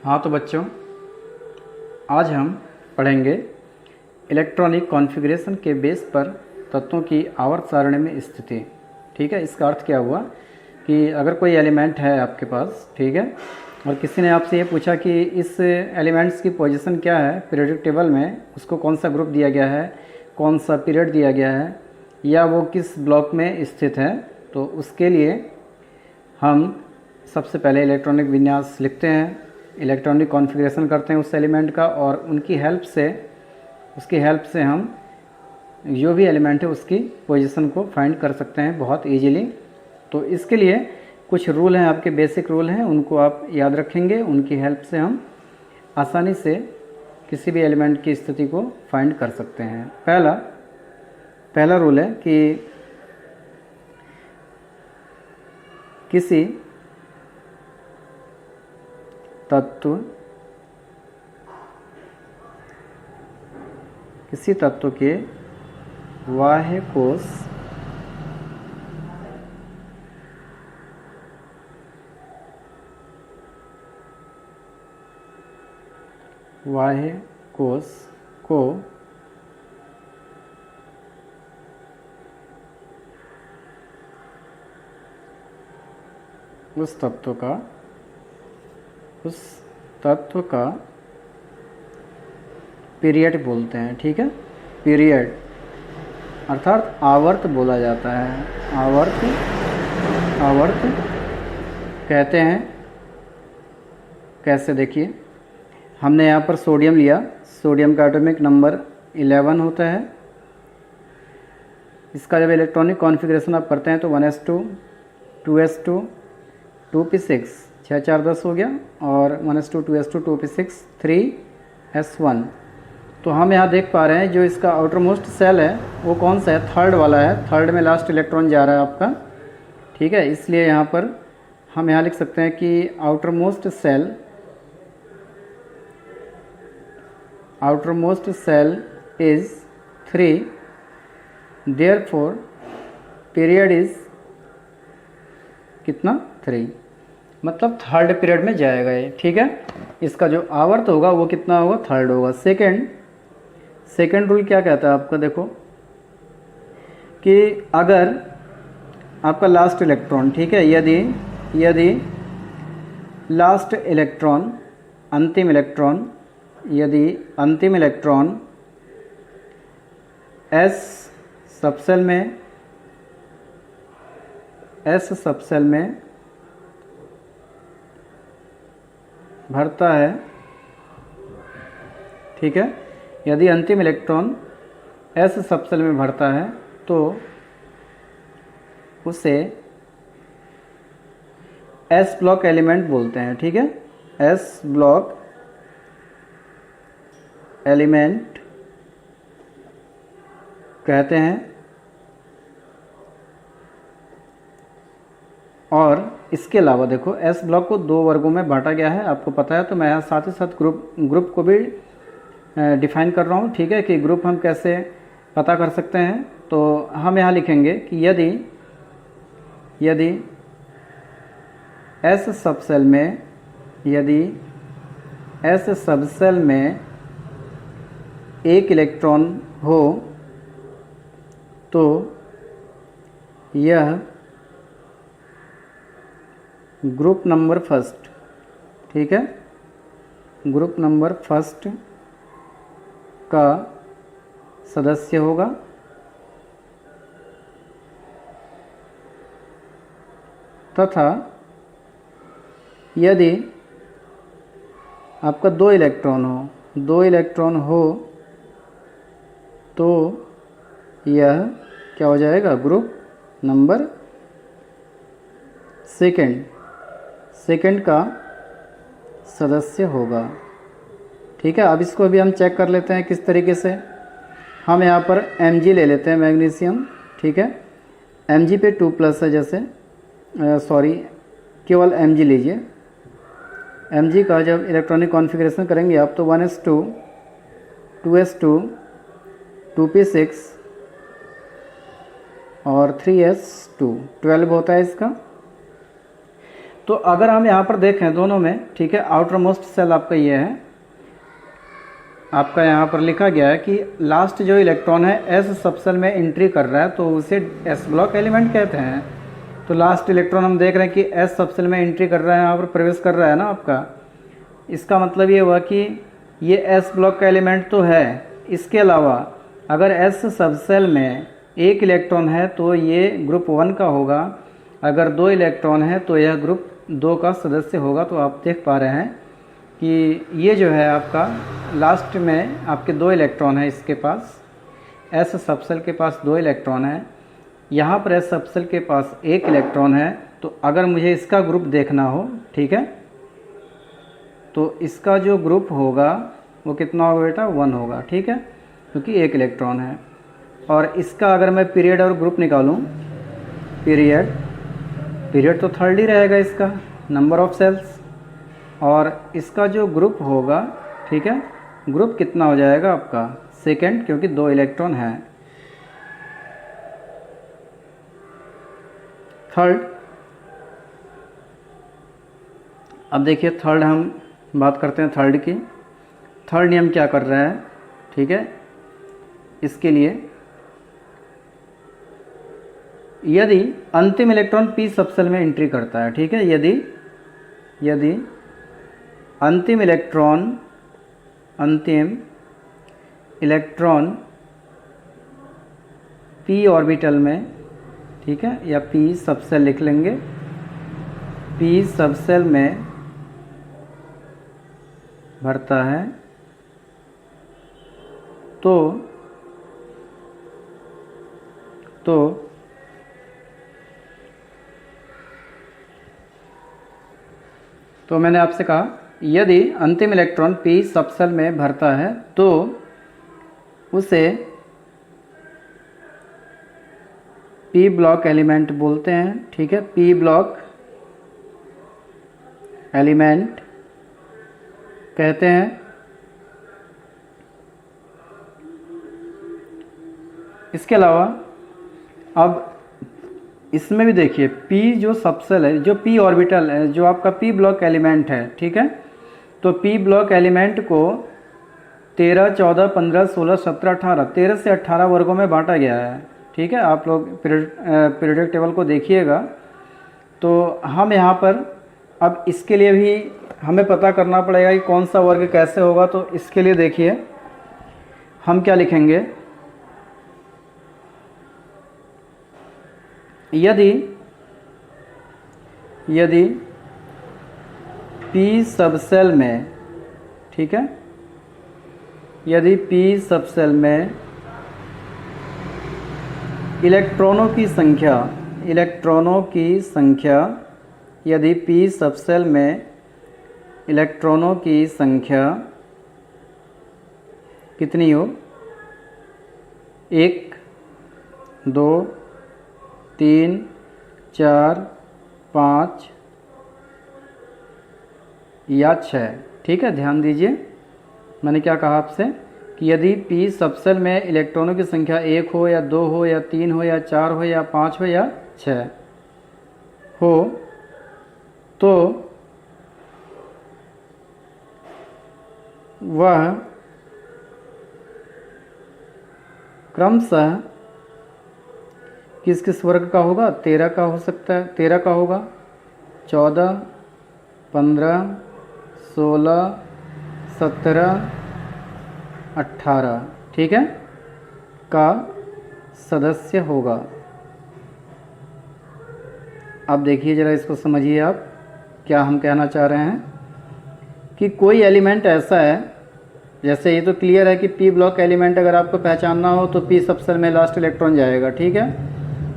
हाँ तो बच्चों, आज हम पढ़ेंगे इलेक्ट्रॉनिक कॉन्फ़िगरेशन के बेस पर तत्वों की आवर्त सारणी में स्थिति। ठीक है, इसका अर्थ क्या हुआ कि अगर कोई एलिमेंट है आपके पास, ठीक है, और किसी ने आपसे ये पूछा कि इस एलिमेंट्स की पोजीशन क्या है पीरियोडिक टेबल में, उसको कौन सा ग्रुप दिया गया है, कौन सा पीरियड दिया गया है, या वो किस ब्लॉक में स्थित है, तो उसके लिए हम सबसे पहले इलेक्ट्रॉनिक विन्यास लिखते हैं, इलेक्ट्रॉनिक कॉन्फ़िगरेशन करते हैं उस एलिमेंट का, और उसकी हेल्प से हम जो भी एलिमेंट है उसकी पोजीशन को फाइंड कर सकते हैं बहुत इजीली। तो इसके लिए कुछ रूल हैं, आपके बेसिक रूल हैं, उनको आप याद रखेंगे। उनकी हेल्प से हम आसानी से किसी भी एलिमेंट की स्थिति को फाइंड कर सकते हैं। पहला रूल है कि किसी तत्व के बाह्य कोश को उस तत्व का पीरियड बोलते हैं। ठीक है, पीरियड अर्थात आवर्त बोला जाता है। आवर्त कहते हैं। कैसे, देखिए, हमने यहाँ पर सोडियम लिया। सोडियम का एटॉमिक नंबर 11 होता है। इसका जब इलेक्ट्रॉनिक कॉन्फ़िगरेशन आप करते हैं तो 1s2 2s2 2p6 6 4 10 हो गया, और 1s2 2s2 2p6 3s1। तो हम यहाँ देख पा रहे हैं जो इसका आउटर मोस्ट सेल है वो कौन सा है, थर्ड वाला है। थर्ड में लास्ट इलेक्ट्रॉन जा रहा है आपका। ठीक है, इसलिए यहाँ पर हम यहाँ लिख सकते हैं कि outermost cell is 3, therefore period is कितना, 3, मतलब थर्ड पीरियड में जाएगा ये। ठीक है, इसका जो आवर्त होगा वो कितना होगा, थर्ड होगा। सेकेंड रूल क्या कहता है आपका, देखो कि अगर आपका लास्ट इलेक्ट्रॉन, ठीक है, यदि लास्ट इलेक्ट्रॉन अंतिम इलेक्ट्रॉन एस सबसेल में भरता है, ठीक है, यदि अंतिम इलेक्ट्रॉन एस सबसेल में भरता है तो उसे एस ब्लॉक एलिमेंट बोलते हैं। ठीक है, एस ब्लॉक एलिमेंट कहते हैं। और इसके अलावा देखो, एस ब्लॉक को 2 वर्गों में बांटा गया है, आपको पता है। तो मैं साथ ही साथ ग्रुप को भी डिफाइन कर रहा हूँ। ठीक है, कि ग्रुप हम कैसे पता कर सकते हैं। तो हम यहाँ लिखेंगे कि यदि एस सबसेल में एक इलेक्ट्रॉन हो तो यह ग्रुप नंबर फर्स्ट, ठीक है, ग्रुप नंबर फर्स्ट का सदस्य होगा, तथा यदि आपका 2 इलेक्ट्रॉन हो तो यह क्या हो जाएगा, ग्रुप नंबर सेकंड का सदस्य होगा। ठीक है, अब इसको भी हम चेक कर लेते हैं किस तरीके से। हम यहाँ पर Mg ले लेते हैं, मैग्नीशियम। ठीक है, Mg पे 2+ है, जैसे केवल Mg लीजिए। Mg का जब इलेक्ट्रॉनिक कॉन्फ़िगरेशन करेंगे आप तो 1s2 2s2 2p6 और 3s2 12 होता है इसका। तो अगर हम यहाँ पर देखें दोनों में, ठीक है, आउटर मोस्ट सेल आपका ये है, आपका यहाँ पर लिखा गया है कि लास्ट जो इलेक्ट्रॉन है एस सबसेल में एंट्री कर रहा है तो उसे एस ब्लॉक एलिमेंट कहते हैं। तो लास्ट इलेक्ट्रॉन हम देख रहे हैं कि एस सबसेल में एंट्री कर रहा है, यहाँ पर प्रवेश कर रहा है ना आपका। इसका मतलब ये हुआ कि ये एस ब्लॉक का एलिमेंट तो है, इसके अलावा अगर एस सबसेल में एक इलेक्ट्रॉन है तो ये ग्रुप 1 का होगा, अगर 2 इलेक्ट्रॉन है तो यह ग्रुप 2 का सदस्य होगा। तो आप देख पा रहे हैं कि ये जो है आपका लास्ट में आपके 2 इलेक्ट्रॉन है, इसके पास एस सबसेल के पास 2 इलेक्ट्रॉन है, यहाँ पर एस सबसेल के पास 1 इलेक्ट्रॉन है। तो अगर मुझे इसका ग्रुप देखना हो, ठीक है, तो इसका जो ग्रुप होगा वो कितना होगा बेटा, 1 होगा, ठीक है, क्योंकि 1 इलेक्ट्रॉन है। और इसका अगर मैं पीरियड और ग्रुप निकालूं, पीरियड तो थर्ड ही रहेगा इसका, नंबर ऑफ सेल्स, और इसका जो ग्रुप होगा, ठीक है, ग्रुप कितना हो जाएगा आपका, सेकंड, क्योंकि 2 इलेक्ट्रॉन हैं। थर्ड, अब देखिए थर्ड हम बात करते हैं थर्ड की। थर्ड नियम क्या कर रहा है, ठीक है, इसके लिए यदि अंतिम इलेक्ट्रॉन पी सबसेल में एंट्री करता है, ठीक है, यदि अंतिम इलेक्ट्रॉन पी ऑर्बिटल में, ठीक है, या पी सबसेल लिख लेंगे, पी सबसेल में भरता है तो मैंने आपसे कहा यदि अंतिम इलेक्ट्रॉन पी सबसेल में भरता है तो उसे पी ब्लॉक एलिमेंट बोलते हैं, ठीक है, पी ब्लॉक एलिमेंट कहते हैं। इसके अलावा अब इसमें भी देखिए p जो सबसेल है, जो p ऑर्बिटल है, जो आपका p ब्लॉक एलिमेंट है, ठीक है, तो p ब्लॉक एलिमेंट को 13, 14, 15, 16, 17, 18, 13 से 18 वर्गों में बांटा गया है, ठीक है। आप लोग पीरियोडिक टेबल को देखिएगा। तो हम यहाँ पर अब इसके लिए भी हमें पता करना पड़ेगा कि कौन सा वर्ग कैसे होगा। तो इसके लिए देखिए हम क्या लिखेंगे, यदि P सबसेल में, ठीक है, यदि P सबसेल में इलेक्ट्रॉनों की संख्या यदि P सबसेल में इलेक्ट्रॉनों की संख्या कितनी हो, 1, 2, 3, 4, 5 या 6, ठीक है। ध्यान दीजिए मैंने क्या कहा आपसे कि यदि P सबसेल में इलेक्ट्रॉनों की संख्या 1 हो या 2 हो या 3 हो या 4 हो या 5 हो या 6 हो तो वह क्रमशः किस वर्ग का होगा, 13 का हो सकता है, 13 का होगा, 14, 15, 16, 17, 18, ठीक है, का सदस्य होगा। अब देखिए ज़रा इसको समझिए आप क्या हम कहना चाह रहे हैं कि कोई एलिमेंट ऐसा है, जैसे ये तो क्लियर है कि P ब्लॉक एलिमेंट अगर आपको पहचानना हो तो P सबसेल में लास्ट इलेक्ट्रॉन जाएगा, ठीक है।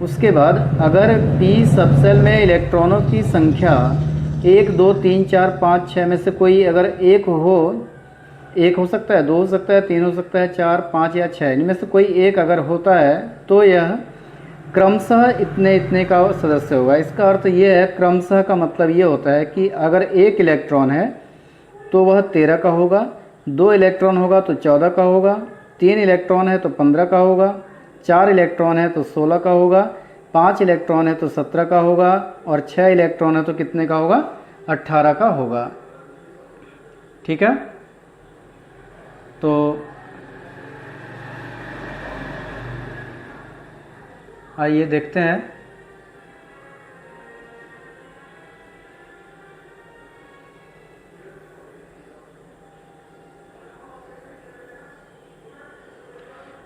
उसके बाद अगर P सबसेल में इलेक्ट्रॉनों की संख्या 1, 2, 3, 4, 5, 6 में से कोई अगर एक हो सकता है, 2 हो सकता है, 3 हो सकता है, 4, 5 या 6, इनमें से कोई एक अगर होता है तो यह क्रमशः इतने का सदस्य होगा। इसका अर्थ ये है, क्रमशः का मतलब ये होता है कि अगर एक इलेक्ट्रॉन है तो वह 13 का होगा, 2 इलेक्ट्रॉन होगा तो 14 का होगा, 3 इलेक्ट्रॉन है तो 15 का होगा, 4 इलेक्ट्रॉन है तो 16 का होगा, 5 इलेक्ट्रॉन है तो 17 का होगा, और 6 इलेक्ट्रॉन है तो कितने का होगा, 18 का होगा। ठीक है, तो आइए देखते हैं।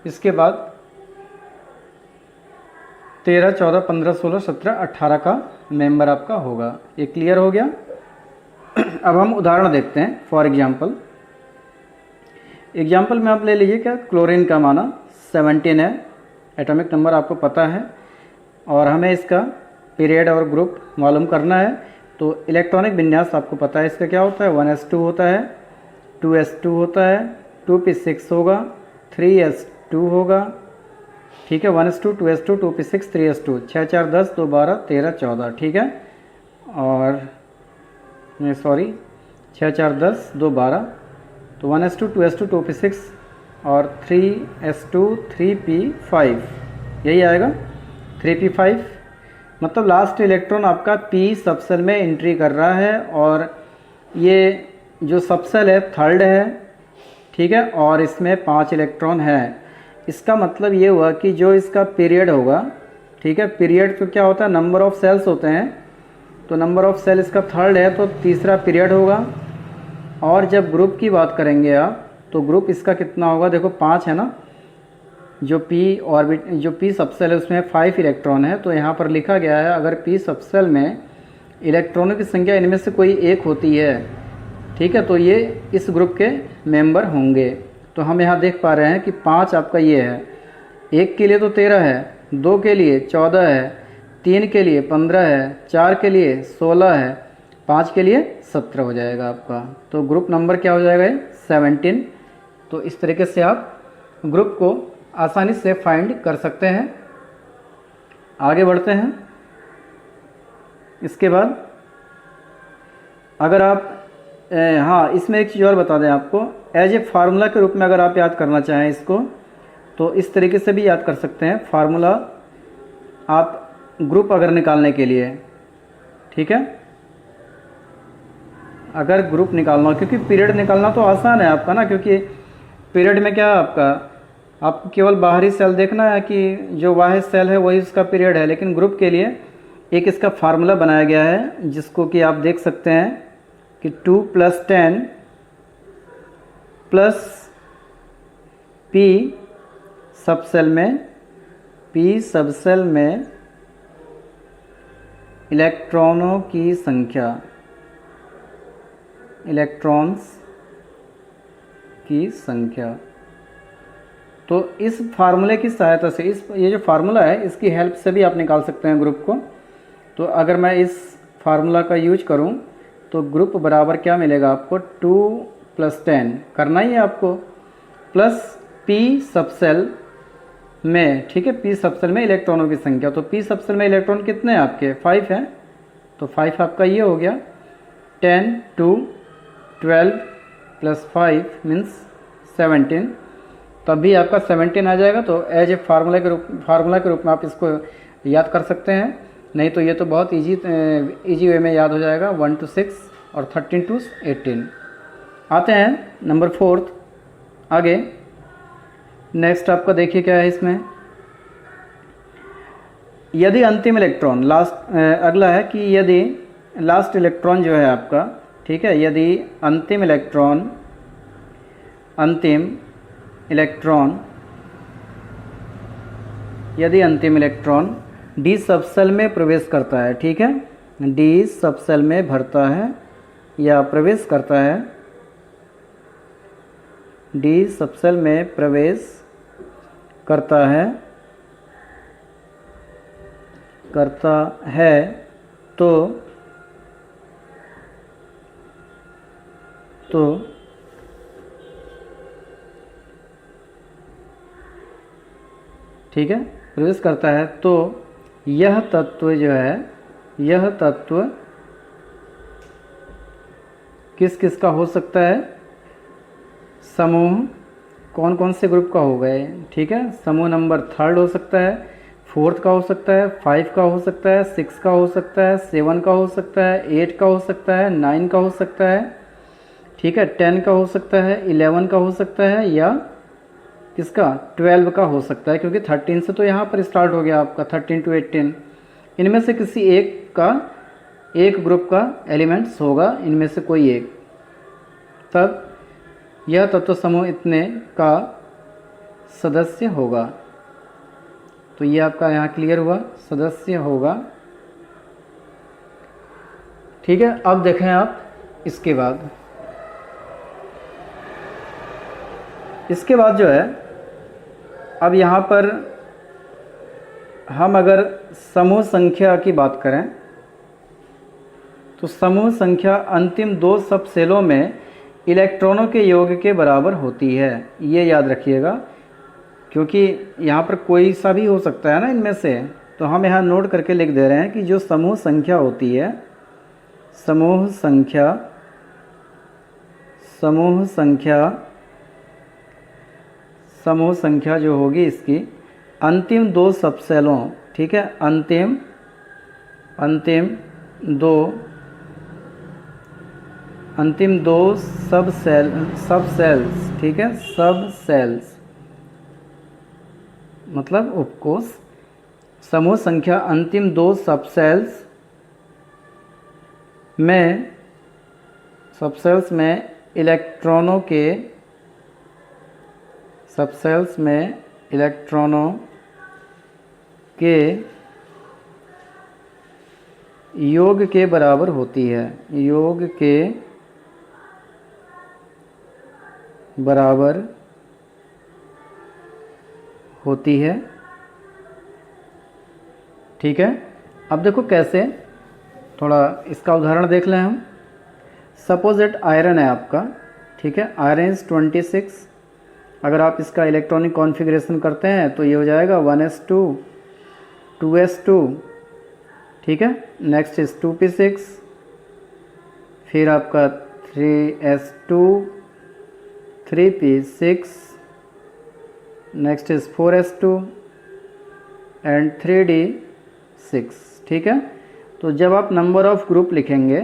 इसके बाद 13, 14, 15, 16, 17, 18 का मेंबर आपका होगा। ये क्लियर हो गया। अब हम उदाहरण देखते हैं। फॉर एग्जाम्पल में आप ले लीजिए क्या, क्लोरीन का माना 17 है, एटॉमिक नंबर आपको पता है, और हमें इसका पीरियड और ग्रुप मालूम करना है। तो इलेक्ट्रॉनिक विन्यास आपको पता है इसका क्या होता है, 1s2 होता है, 2s2 होता है, 2p6 होगा, 3s2 होगा। ठीक है, 1s2, 2s2, 2p6, 3s2, 6, 4, 10, 2, 12, 13, 14। ठीक है, और सॉरी 6, 4, 10, 2, 12, तो 1s2, 2s2, 2p6 और 3s2, 3p5, यही आएगा 3p5। मतलब लास्ट इलेक्ट्रॉन आपका p सबसेल में एंट्री कर रहा है, और ये जो सबसेल है थर्ड है। ठीक है, और इसमें 5 इलेक्ट्रॉन है। इसका मतलब ये हुआ कि जो इसका पीरियड होगा, ठीक है, पीरियड तो क्या होता है, नंबर ऑफ सेल्स होते हैं, तो नंबर ऑफ सेल इसका थर्ड है तो तीसरा पीरियड होगा। और जब ग्रुप की बात करेंगे आप, तो ग्रुप इसका कितना होगा, देखो 5 है ना, जो p सबसेल है उसमें 5 इलेक्ट्रॉन है, तो यहाँ पर लिखा गया है अगर p सबसेल में इलेक्ट्रॉनों की संख्या इनमें से कोई एक होती है, ठीक है, तो ये इस ग्रुप के मेंबर होंगे। तो हम यहाँ देख पा रहे हैं कि 5 आपका ये है, 1 के लिए तो 13 है, 2 के लिए 14 है, 3 के लिए 15 है, 4 के लिए 16 है, 5 के लिए 17 हो जाएगा आपका। तो ग्रुप नंबर क्या हो जाएगा, ये 17। तो इस तरीके से आप ग्रुप को आसानी से फाइंड कर सकते हैं। आगे बढ़ते हैं। इसके बाद अगर आप हाँ, इसमें एक चीज़ और बता दें आपको, एज ए फार्मूला के रूप में अगर आप याद करना चाहें इसको, तो इस तरीके से भी याद कर सकते हैं। फार्मूला आप ग्रुप अगर निकालने के लिए, ठीक है, अगर ग्रुप निकालना हो, क्योंकि पीरियड निकालना तो आसान है आपका ना, क्योंकि पीरियड में क्या है आपको केवल बाहरी सेल देखना है कि जो बाहरी सेल है वही उसका पीरियड है। लेकिन ग्रुप के लिए एक इसका फार्मूला बनाया गया है, जिसको कि आप देख सकते हैं कि 2 + 10 प्लस p सबसेल में इलेक्ट्रॉनों की संख्या, इलेक्ट्रॉन्स की संख्या। तो इस फार्मूले की सहायता से, ये जो फार्मूला है इसकी हेल्प से भी आप निकाल सकते हैं ग्रुप को। तो अगर मैं इस फार्मूला का यूज करूं तो ग्रुप बराबर क्या मिलेगा आपको, 2 + 10 करना ही है आपको, प्लस p सबसेल में, ठीक है, p सबसेल में इलेक्ट्रॉनों की संख्या। तो p सबसेल में इलेक्ट्रॉन कितने हैं आपके, 5 हैं, तो 5 आपका ये हो गया। 10, 2, 12 + 5 मीन्स 17, तब भी आपका 17 आ जाएगा। तो एज ए फार्मूला के रूप में आप इसको याद कर सकते हैं। नहीं तो ये तो बहुत इजी वे में याद हो जाएगा, 1 to 6 और 13 to 18। आते हैं नंबर 4 आगे। नेक्स्ट आपका देखिए क्या है इसमें, यदि अंतिम इलेक्ट्रॉन अगला है कि यदि लास्ट इलेक्ट्रॉन जो है आपका, ठीक है, यदि अंतिम इलेक्ट्रॉन डी सबसेल में प्रवेश करता है, ठीक है, डी सबसेल में भरता है या प्रवेश करता है, डी सबसेल में प्रवेश करता है तो ठीक है, प्रवेश करता है तो यह तत्व जो है, यह तत्व किस किस का हो सकता है, समूह कौन कौन से ग्रुप का हो गए, ठीक है, समूह नंबर 3 हो सकता है, 4 का हो सकता है, 5 का हो सकता है, 6 का हो सकता है, 7 का हो सकता है, 8 का हो सकता है, 9 का हो सकता है, ठीक है, 10 का हो सकता है, 11 का हो सकता है, या किसका 12 का हो सकता है, क्योंकि 13 से तो यहाँ पर स्टार्ट हो गया आपका 13 to 18। इनमें से किसी एक ग्रुप का एलिमेंट्स होगा, इनमें से कोई एक, तब यह तत्व समूह इतने का सदस्य होगा। तो ये आपका यहाँ क्लियर हुआ, सदस्य होगा। ठीक है, अब देखें आप इसके बाद जो है, अब यहाँ पर हम अगर समूह संख्या की बात करें तो समूह संख्या अंतिम 2 सब सेलों में इलेक्ट्रॉनों के योग के बराबर होती है। ये याद रखिएगा, क्योंकि यहाँ पर कोई सा भी हो सकता है ना इनमें से, तो हम यहाँ नोट करके लिख दे रहे हैं कि जो समूह संख्या होती है, समूह संख्या जो होगी इसकी अंतिम 2 सब सेलों, ठीक है, अंतिम 2 सब सेल्स, ठीक है, सब सेल्स मतलब उपकोष, समूह संख्या अंतिम 2 सब सेल्स में इलेक्ट्रॉनों के योग के बराबर होती है, योग के बराबर होती है। ठीक है, अब देखो कैसे, थोड़ा इसका उदाहरण देख लें हम। सपोज दैट आयरन है आपका, ठीक है, आयरन इज 26। अगर आप इसका इलेक्ट्रॉनिक कॉन्फ़िगरेशन करते हैं तो ये हो जाएगा 1s2 2s2, ठीक है, नेक्स्ट इज 2p6, फिर आपका 3s2 3p6, next is 4s2 and 3d6, ठीक है। तो जब आप नंबर ऑफ ग्रुप लिखेंगे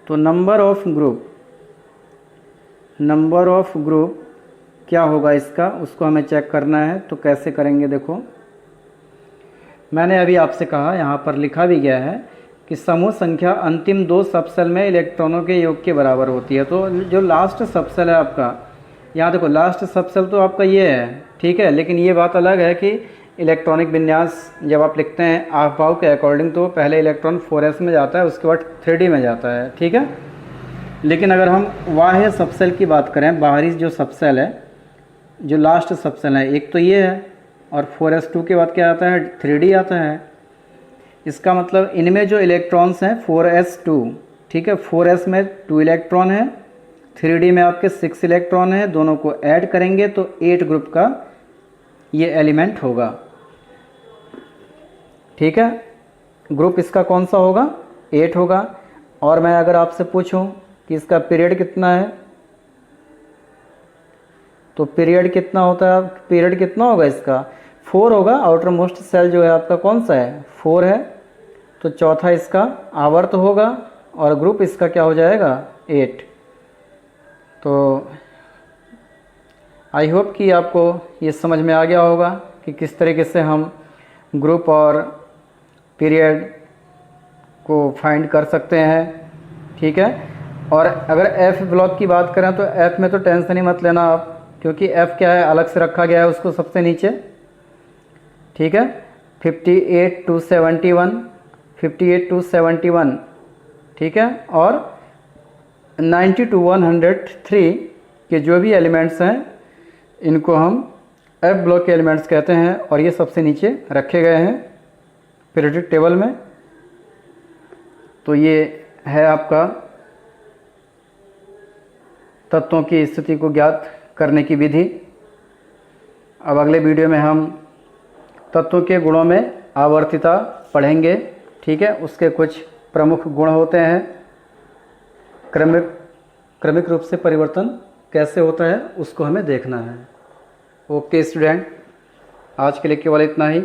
तो नंबर ऑफ ग्रुप क्या होगा इसका, उसको हमें चेक करना है। तो कैसे करेंगे, देखो मैंने अभी आपसे कहा, यहाँ पर लिखा भी गया है कि समूह संख्या अंतिम 2 सबसेल में इलेक्ट्रॉनों के योग के बराबर होती है। तो जो लास्ट सबसेल है आपका, यहाँ देखो लास्ट सबसेल तो आपका ये है, ठीक है, लेकिन ये बात अलग है कि इलेक्ट्रॉनिक विन्यास जब आप लिखते हैं आफबाव के अकॉर्डिंग तो पहले इलेक्ट्रॉन 4s में जाता है, उसके बाद 3d में जाता है, ठीक है। लेकिन अगर हम बाह्य सबसेल की बात करें, बाहरी जो सबसेल है, जो लास्ट सबसेल है, एक तो ये है, और 4s2 के बाद क्या आता है, 3d आता है। इसका मतलब इनमें जो इलेक्ट्रॉन्स हैं 4s2, ठीक है, 4s में 2 इलेक्ट्रॉन है, 3d में आपके 6 इलेक्ट्रॉन है, दोनों को ऐड करेंगे तो 8 ग्रुप का ये एलिमेंट होगा, ठीक है। ग्रुप इसका कौन सा होगा, 8 होगा। और मैं अगर आपसे पूछूं कि इसका पीरियड कितना है, तो पीरियड कितना होता है, पीरियड कितना होगा इसका, 4 होगा। आउटर मोस्ट सेल जो है आपका कौन सा है, 4 है, तो चौथा इसका आवर्त होगा, और ग्रुप इसका क्या हो जाएगा, 8। तो आई होप कि आपको ये समझ में आ गया होगा कि किस तरीके से हम ग्रुप और पीरियड को फाइंड कर सकते हैं, ठीक है। और अगर एफ ब्लॉक की बात करें तो एफ में तो टेंशन ही मत लेना आप, क्योंकि एफ क्या है, अलग से रखा गया है उसको सबसे नीचे, ठीक है। 58 to 71, ठीक है, और 90 to 103 के जो भी एलिमेंट्स हैं इनको हम एफ ब्लॉक के एलिमेंट्स कहते हैं, और ये सबसे नीचे रखे गए हैं पीरियोडिक टेबल में। तो ये है आपका तत्वों की स्थिति को ज्ञात करने की विधि। अब अगले वीडियो में हम तत्वों के गुणों में आवर्तिता पढ़ेंगे, ठीक है। उसके कुछ प्रमुख गुण होते हैं, क्रमिक रूप से परिवर्तन कैसे होता है उसको हमें देखना है। Okay student. आज के लिए केवल इतना ही।